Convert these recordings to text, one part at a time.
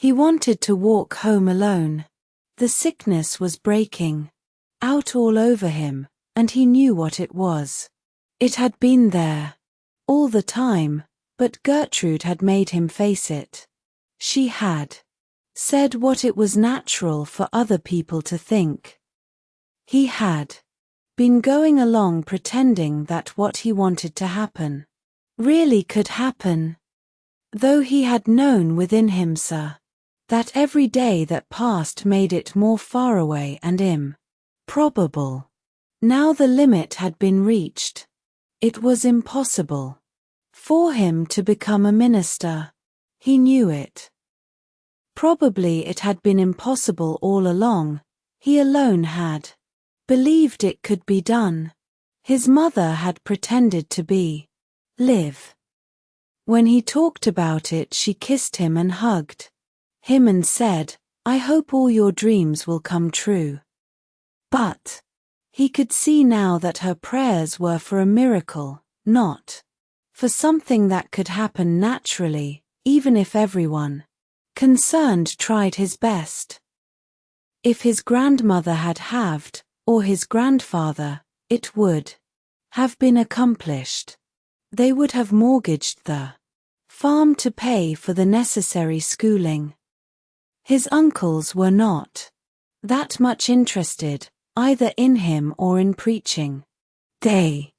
He wanted to walk home alone. The sickness was breaking out all over him, and he knew what it was. It had been there all the time, but Gertrude had made him face it. She had said what it was natural for other people to think. He had been going along pretending that what he wanted to happen really could happen, though he had known within him, that every day that passed made it more far away and improbable. Now the limit had been reached. It was impossible for him to become a minister. He knew it. Probably it had been impossible all along. He alone had believed it could be done. His mother had pretended to live. When he talked about it, she kissed him and hugged him and said, "I hope all your dreams will come true." But he could see now that her prayers were for a miracle, not for something that could happen naturally, even if everyone concerned tried his best. If his grandmother had halved, or his grandfather, it would have been accomplished. They would have mortgaged the farm to pay for the necessary schooling. His uncles were not that much interested, either in him or in preaching. They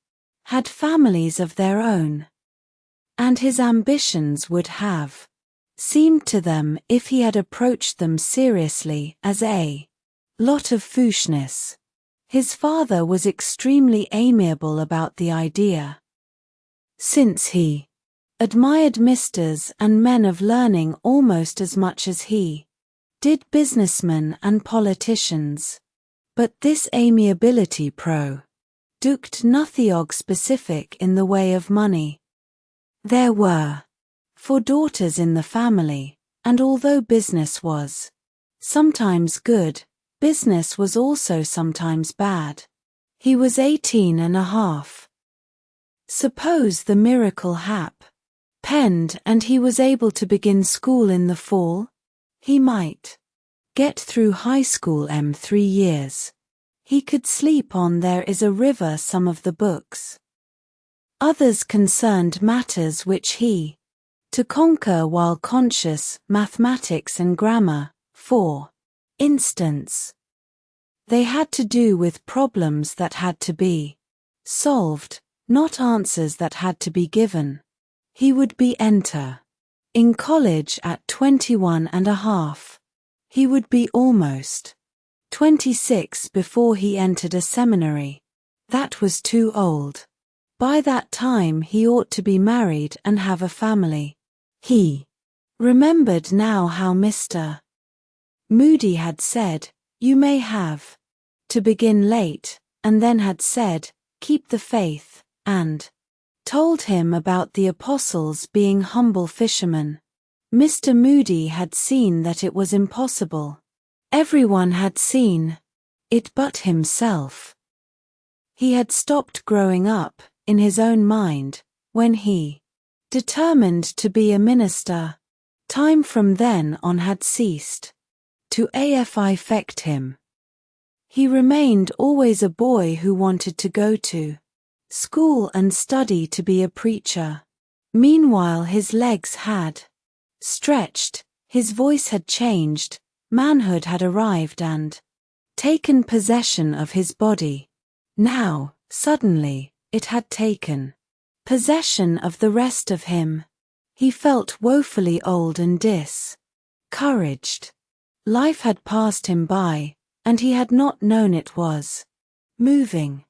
had families of their own, and his ambitions would have seemed to them, if he had approached them seriously, as a lot of foolishness. His father was extremely amiable about the idea, since he admired misters and men of learning almost as much as he did businessmen and politicians. But this amiability produced nothing specific in the way of money. There were 4 daughters in the family, and although business was sometimes good, business was also sometimes bad. He was 18 and a half. Suppose the miracle happened and he was able to begin school in the fall? He might get through high school in 3 years. He could sleep on There Is a River, some of the books. Others concerned matters which he to conquer while conscious, mathematics and grammar, for instance. They had to do with problems that had to be solved, not answers that had to be given. He would be enter in college at 21 and a half. He would be almost 26 before he entered a seminary. That was too old. By that time he ought to be married and have a family. He remembered now how Mr. Moody had said, "You may have to begin late," and then had said, "Keep the faith," and told him about the apostles being humble fishermen. Mr. Moody had seen that it was impossible. Everyone had seen it but himself. He had stopped growing up, in his own mind, when he determined to be a minister. Time from then on had ceased to affect him. He remained always a boy who wanted to go to school and study to be a preacher. Meanwhile his legs had stretched, his voice had changed, manhood had arrived and taken possession of his body. Now, suddenly, it had taken possession of the rest of him. He felt woefully old and discouraged. Life had passed him by, and he had not known it was moving.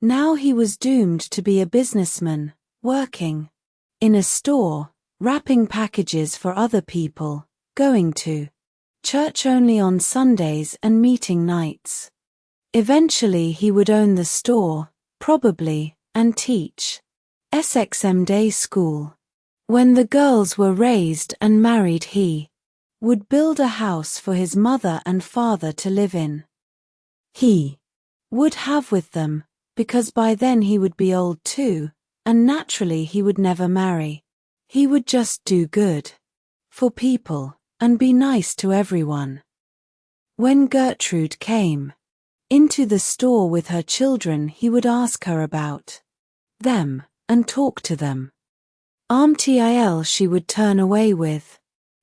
Now he was doomed to be a businessman, working in a store, wrapping packages for other people, going to church only on Sundays and meeting nights. Eventually he would own the store, probably, and teach SXM day school. When the girls were raised and married, he would build a house for his mother and father to live in. He would have with them, because by then he would be old too, and naturally he would never marry. He would just do good for people, and be nice to everyone. When Gertrude came into the store with her children, he would ask her about them and talk to them. Until she would turn away with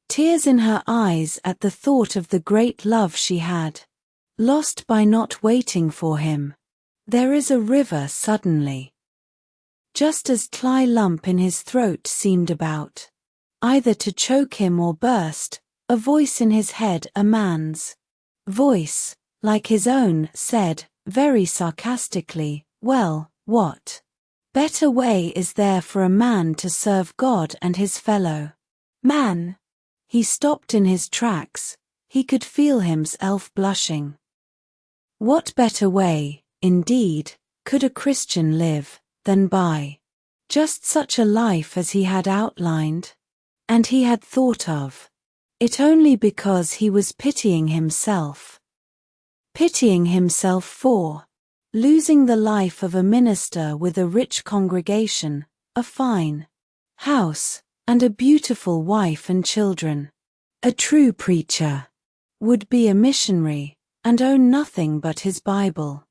tears in her eyes at the thought of the great love she had lost by not waiting for him. There is a river suddenly. Just as Cly lump in his throat seemed about either to choke him or burst, a voice in his head, a man's voice, like his own, said, very sarcastically, "Well, what better way is there for a man to serve God and his fellow man?" He stopped in his tracks. He could feel himself blushing. What better way, indeed, could a Christian live than by just such a life as he had outlined? And he had thought of it only because he was pitying himself. Pitying himself for losing the life of a minister with a rich congregation, a fine house, and a beautiful wife and children. A true preacher would be a missionary and own nothing but his Bible.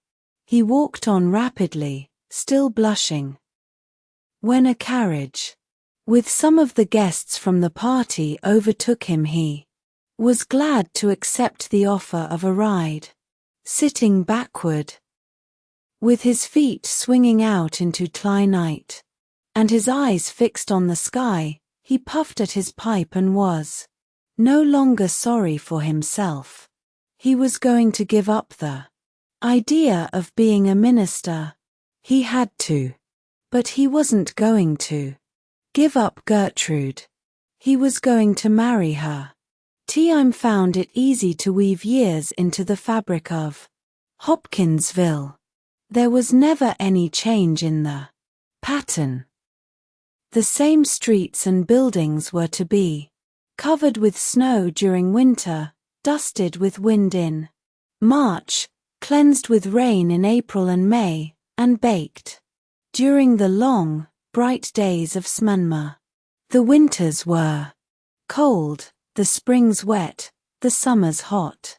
He walked on rapidly, still blushing. When a carriage with some of the guests from the party overtook him, he was glad to accept the offer of a ride. Sitting backward, with his feet swinging out into Cly night, and his eyes fixed on the sky, he puffed at his pipe and was no longer sorry for himself. He was going to give up the idea of being a minister. He had to. But he wasn't going to give up Gertrude. He was going to marry her. Time found it easy to weave years into the fabric of Hopkinsville. There was never any change in the pattern. The same streets and buildings were to be covered with snow during winter, dusted with wind in March, cleansed with rain in April and May, and baked during the long, bright days of summer. The winters were cold, the springs wet, the summers hot.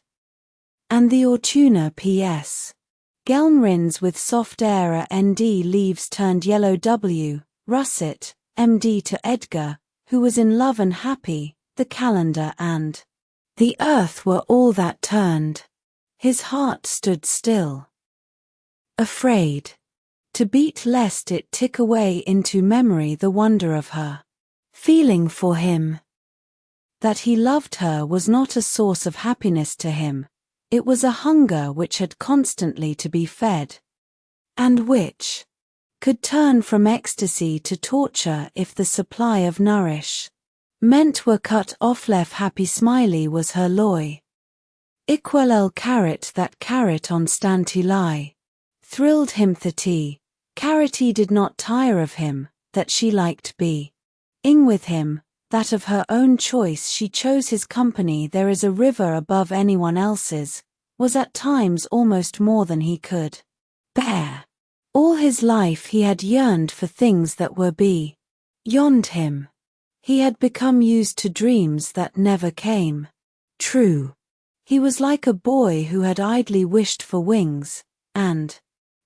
And the autumn P.S. Gelnrins with soft air nd leaves turned yellow. W. Russet, M.D. to Edgar, who was in love and happy, the calendar and the earth were all that turned. His heart stood still, afraid to beat lest it tick away into memory the wonder of her feeling for him. That he loved her was not a source of happiness to him. It was a hunger which had constantly to be fed, and which could turn from ecstasy to torture if the supply of nourishment were cut off. Lef happy smiley was her loy. Iquel carrot that carrot on stanty lie. Thrilled him thati. Carroty did not tire of him, that she liked being with him, that of her own choice she chose his company. There is a river above anyone else's, was at times almost more than he could bear. All his life he had yearned for things that were beyond him. He had become used to dreams that never came true. He was like a boy who had idly wished for wings, and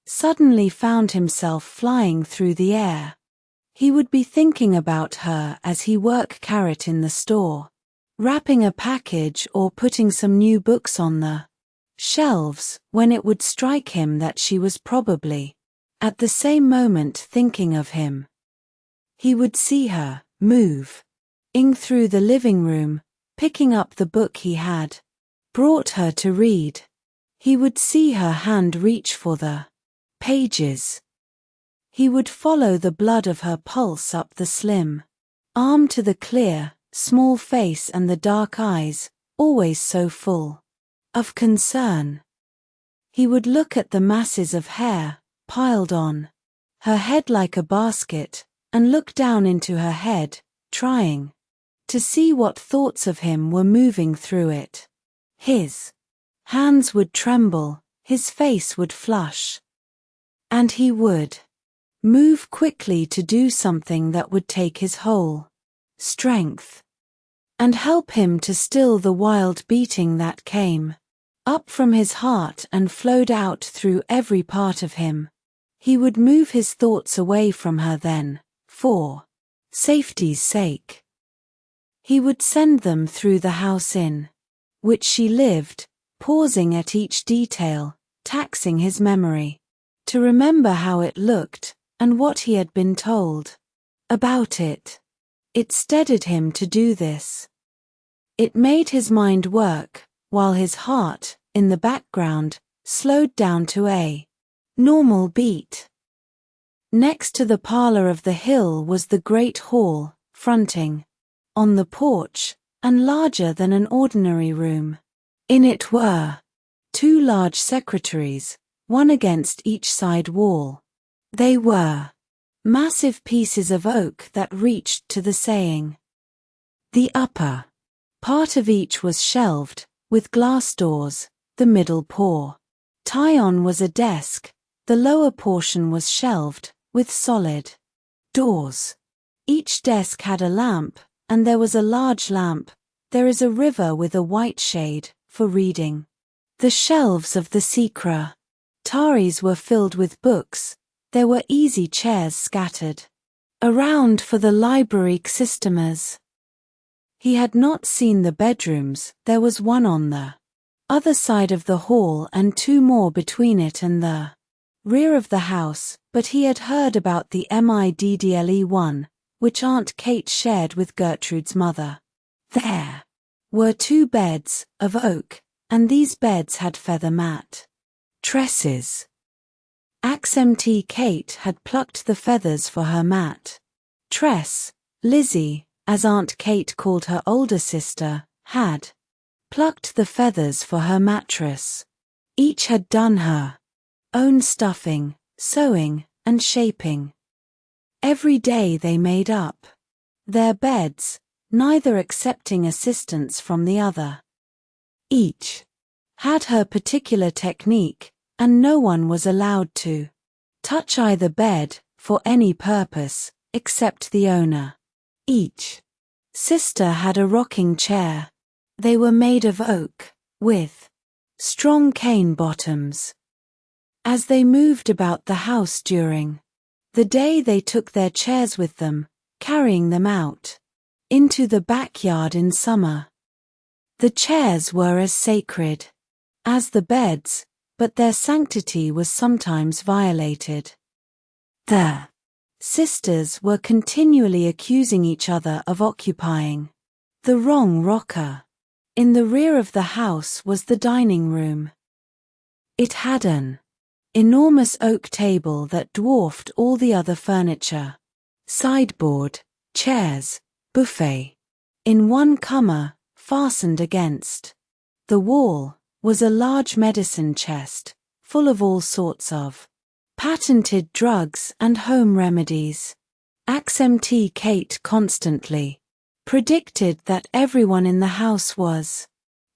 suddenly found himself flying through the air. He would be thinking about her as he worked carrot in the store, wrapping a package or putting some new books on the shelves, when it would strike him that she was probably at the same moment thinking of him. He would see her moving through the living room, picking up the book he had brought her to read. He would see her hand reach for the pages. He would follow the blood of her pulse up the slim arm to the clear, small face and the dark eyes, always so full of concern. He would look at the masses of hair piled on her head like a basket, and look down into her head, trying to see what thoughts of him were moving through it. His hands would tremble, his face would flush, and he would move quickly to do something that would take his whole strength. and help him to still the wild beating that came up from his heart and flowed out through every part of him. He would move his thoughts away from her then, for safety's sake. He would send them through the house in which she lived, pausing at each detail, taxing his memory to remember how it looked and what he had been told about it. It steadied him to do this. It made his mind work, while his heart, in the background, slowed down to a normal beat. Next to the parlor of the hill was the great hall, fronting on the porch, and larger than an ordinary room. In it were 2 large secretaries, one against each side wall. They were massive pieces of oak that reached to the saying. The upper part of each was shelved, with glass doors, the middle portion was a desk, the lower portion was shelved, with solid doors. Each desk had a lamp, and there was a large lamp. There is a river with a white shade, for reading. The shelves of the secretaries were filled with books. There were easy chairs scattered around for the library customers. He had not seen the bedrooms. There was one on the other side of the hall and 2 more between it and the rear of the house, but he had heard about the Middle one, which Aunt Kate shared with Gertrude's mother. There were 2 beds, of oak, and these beds had feather mat tresses. Aunt Kate had plucked the feathers for her mat tress. Lizzie, as Aunt Kate called her older sister, had plucked the feathers for her mattress. Each had done her own stuffing, sewing, and shaping. Every day they made up their beds, neither accepting assistance from the other. Each had her particular technique, and no one was allowed to touch either bed, for any purpose, except the owner. Each sister had a rocking chair. They were made of oak, with strong cane bottoms. As they moved about the house during the day, they took their chairs with them, carrying them out into the backyard in summer. The chairs were as sacred as the beds, but their sanctity was sometimes violated. The sisters were continually accusing each other of occupying the wrong rocker. In the rear of the house was the dining room. It had an enormous oak table that dwarfed all the other furniture. Sideboard, chairs, buffet. In one corner, fastened against the wall, was a large medicine chest, full of all sorts of patented drugs and home remedies. Aunt Kate constantly predicted that everyone in the house was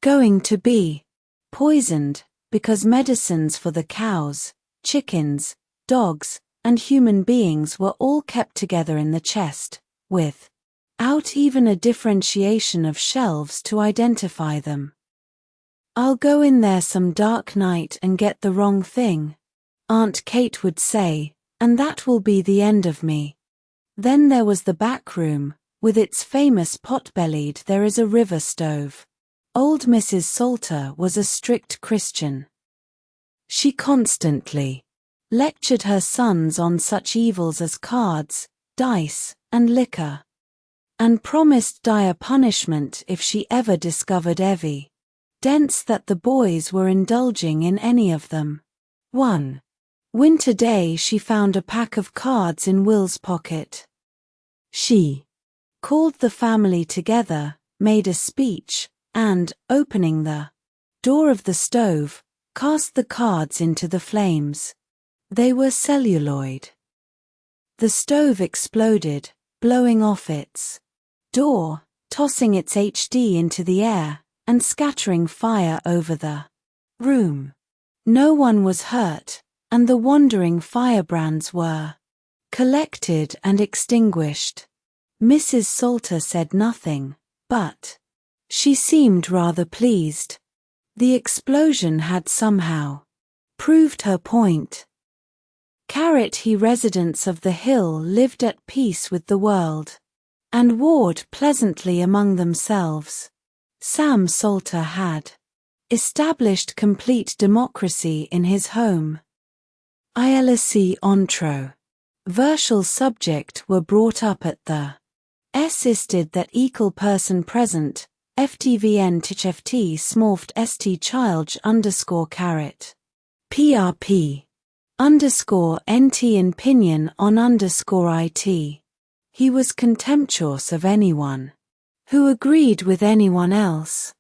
going to be poisoned, because medicines for the cows, chickens, dogs, and human beings were all kept together in the chest, without even a differentiation of shelves to identify them. "I'll go in there some dark night and get the wrong thing," Aunt Kate would say, "and that will be the end of me." Then there was the back room, with its famous pot-bellied "there is a river" stove. Old Mrs. Salter was a strict Christian. She constantly lectured her sons on such evils as cards, dice, and liquor, and promised dire punishment if she ever discovered evidence that the boys were indulging in any of them. One winter day she found a pack of cards in Will's pocket. She called the family together, made a speech, and, opening the door of the stove, cast the cards into the flames. They were celluloid. The stove exploded, blowing off its door, tossing its HD into the air, and scattering fire over the room. No one was hurt, and the wandering firebrands were collected and extinguished. Mrs. Salter said nothing, But she seemed rather pleased. The explosion had somehow proved her point. He residents of the hill lived at peace with the world, and warred pleasantly among themselves. Sam Salter had established complete democracy in his home. ILC Ontro. Virtual subject were brought up at the Sisted that equal person present, FTVN THFT smorft ST chilj underscore caret. PRP. Underscore NT in pinion on underscore IT. He was contemptuous of anyone who agreed with anyone else.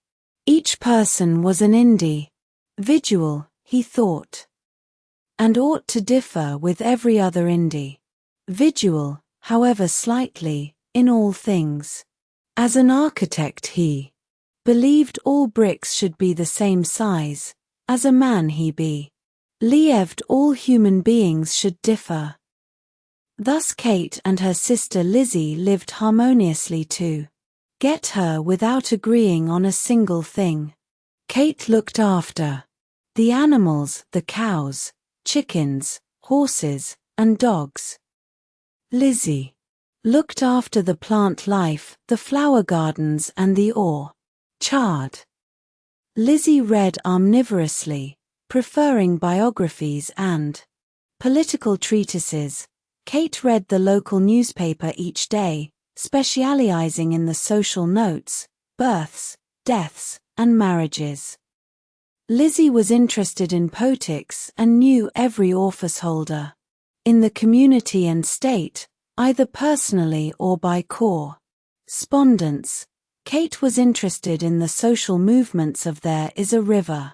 Each person was an individual, he thought, and ought to differ with every other individual, however slightly, in all things. As an architect he believed all bricks should be the same size. As a man he believed all human beings should differ. Thus Kate and her sister Lizzie lived harmoniously to get her without agreeing on a single thing. Kate looked after the animals, the cows, chickens, horses, and dogs. Lizzie looked after the plant life, the flower gardens and the orchard. Lizzie read omnivorously, preferring biographies and political treatises. Kate read the local newspaper each day, specializing in the social notes, births, deaths, and marriages. Lizzie was interested in politics and knew every office holder in the community and state, either personally or by correspondence. Kate was interested in the social movements of There Is a River.